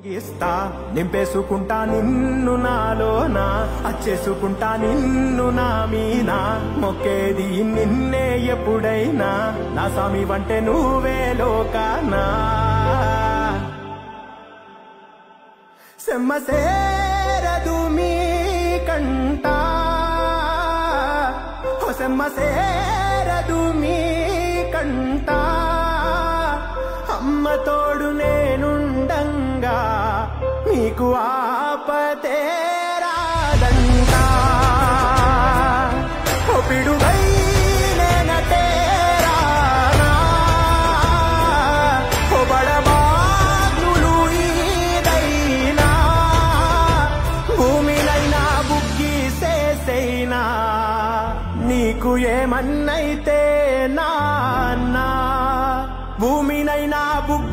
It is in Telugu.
ఇస్తా నింపేసుకుంటా నిన్ను నాలోనా అచ్చేసుకుంటా నిన్ను నా మీనా మొక్కేది నిన్నే ఎప్పుడైనా నా స్వామి వంటే నువ్వే లోకానా సెమ్మసేరదు మీ కంట సెమ్మసేరదు మీ కంట అమ్మ తోడు నేనుండంగా మీకు ఆపతే రాదంటా ఓ పిడుగై నేనటేరానా ఓ బడబాగ్నులు ఈదైనా భూమినైనా బుగ్గి సేసైనా నీకు ఏమన్నైతే నాన్నా భూమినైనా బుగ్గి